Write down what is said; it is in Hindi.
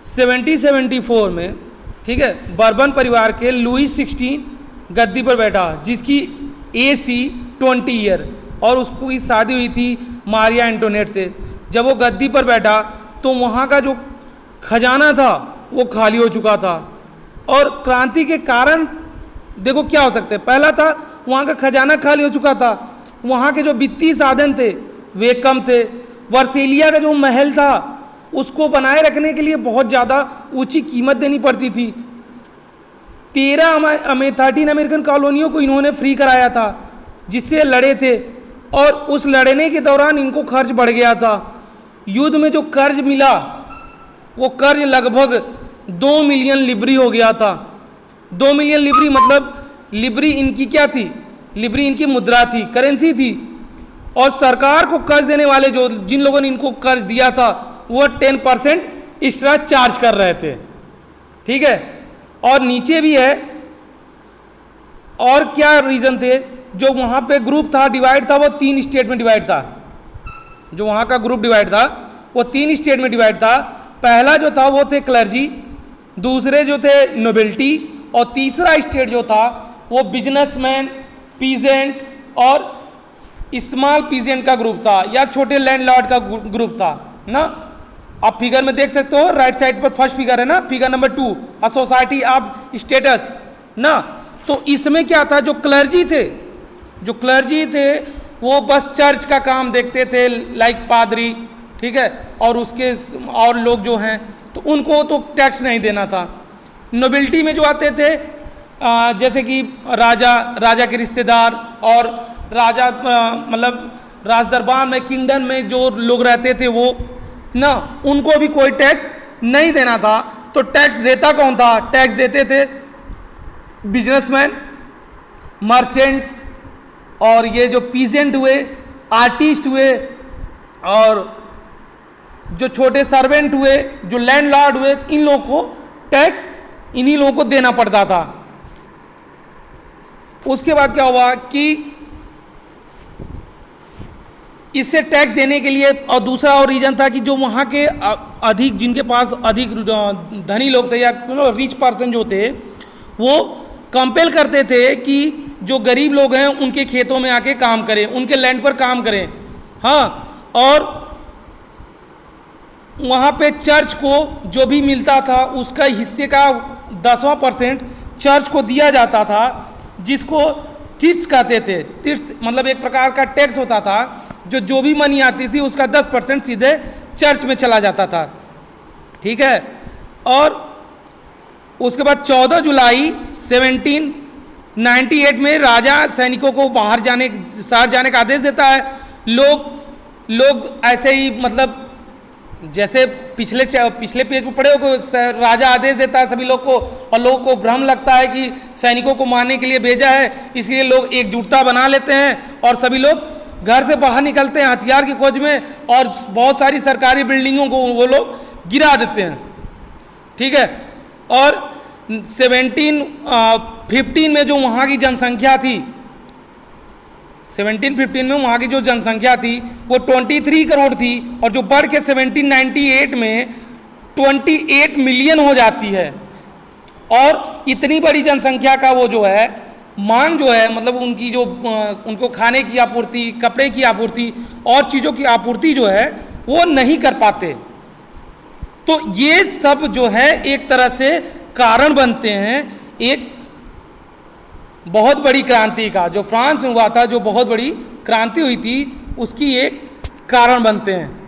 1774 में, ठीक है, बर्बन परिवार के लुईस 16 गद्दी पर बैठा, जिसकी एज थी 20 ईयर, और उसको की शादी हुई थी मारिया एंटोनेट से। जब वो गद्दी पर बैठा तो वहाँ का जो खजाना था वो खाली हो चुका था। और क्रांति के कारण देखो क्या हो सकते हैं। पहला था वहाँ का खजाना खाली हो चुका था, वहाँ के जो वित्तीय साधन थे वे कम थे। वर्सेलिया का जो महल था उसको बनाए रखने के लिए बहुत ज़्यादा ऊंची कीमत देनी पड़ती थी। 13 अमेरिकन कॉलोनियों को इन्होंने फ्री कराया था, जिससे लड़े थे, और उस लड़ने के दौरान इनको खर्च बढ़ गया था। युद्ध में जो कर्ज मिला वो कर्ज लगभग 2 मिलियन लिब्री हो गया था। 2 मिलियन लिब्री मतलब लिब्री इनकी क्या थी? लिब्री इनकी मुद्रा थी, करेंसी थी। और सरकार को कर्ज देने वाले जो जिन लोगों ने इनको कर्ज दिया था वो 10% एक्स्ट्रा चार्ज कर रहे थे, ठीक है। और नीचे भी है, और क्या रीज़न थे? जो वहाँ पे ग्रुप था, डिवाइड था, वो 3 स्टेट में डिवाइड था। जो वहाँ का ग्रुप डिवाइड था वो 3 स्टेट में डिवाइड था। पहला जो था वो थे क्लर्जी, दूसरे जो थे नोबिलिटी, और तीसरा स्टेट जो था वो बिजनेसमैन, पीजेंट और स्मॉल पीजेंट का ग्रुप था, या छोटे लैंडलॉर्ड का ग्रुप था ना। आप फिगर में देख सकते हो, राइट साइड पर फर्स्ट फिगर है ना, figure number 2, a society of status ना। तो इसमें क्या था? जो क्लर्जी थे वो बस चर्च का काम देखते थे, लाइक पादरी, ठीक है, और उसके और लोग जो हैं तो उनको तो टैक्स नहीं देना था। नोबिलिटी में जो आते थे जैसे कि राजा के रिश्तेदार और राजा मतलब राज दरबार में, किंगडम में जो लोग रहते थे वो ना, उनको भी कोई टैक्स नहीं देना था। तो टैक्स देता कौन था? टैक्स देते थे बिजनेसमैन, मर्चेंट, और ये जो पीजेंट हुए, आर्टिस्ट हुए, और जो छोटे सर्वेंट हुए, जो लैंडलॉर्ड हुए, इन लोगों को टैक्स इन्हीं लोगों को देना पड़ता था। उसके बाद क्या हुआ कि इससे टैक्स देने के लिए, और दूसरा और रीजन था कि जो वहाँ के अधिक, जिनके पास अधिक धनी लोग थे या रिच पर्सन जो थे, वो कंपेल करते थे कि जो गरीब लोग हैं उनके खेतों में आके काम करें, उनके लैंड पर काम करें। हाँ, और वहाँ पे चर्च को जो भी मिलता था उसका हिस्से का 10वां% चर्च को दिया जाता था, जिसको टिप्स कहते थे। टिप्स मतलब एक प्रकार का टैक्स होता था, जो भी मनी आती थी उसका 10% सीधे चर्च में चला जाता था, ठीक है। और उसके बाद 14 जुलाई 1798 में राजा सैनिकों को शहर जाने का आदेश देता है। लोग ऐसे ही, मतलब जैसे पिछले पेज पर पढ़े हो, राजा आदेश देता है सभी लोग को, और लोगों को भ्रम लगता है कि सैनिकों को मारने के लिए भेजा है, इसलिए लोग एकजुटता बना लेते हैं और सभी लोग घर से बाहर निकलते हैं हथियार की खोज में, और बहुत सारी सरकारी बिल्डिंगों को वो लोग गिरा देते हैं, ठीक है। और 1715 में जो वहाँ की जनसंख्या थी, 1715 में वहाँ की जो जनसंख्या थी वो 23 करोड़ थी, और जो बढ़ के 1798 में 28 मिलियन हो जाती है। और इतनी बड़ी जनसंख्या का वो जो है मांग जो है, मतलब उनकी जो उनको खाने की आपूर्ति, कपड़े की आपूर्ति और चीज़ों की आपूर्ति जो है वो नहीं कर पाते। तो ये सब जो है एक तरह से कारण बनते हैं एक बहुत बड़ी क्रांति का। जो फ्रांस में हुआ था, जो बहुत बड़ी क्रांति हुई थी, उसकी एक कारण बनते हैं।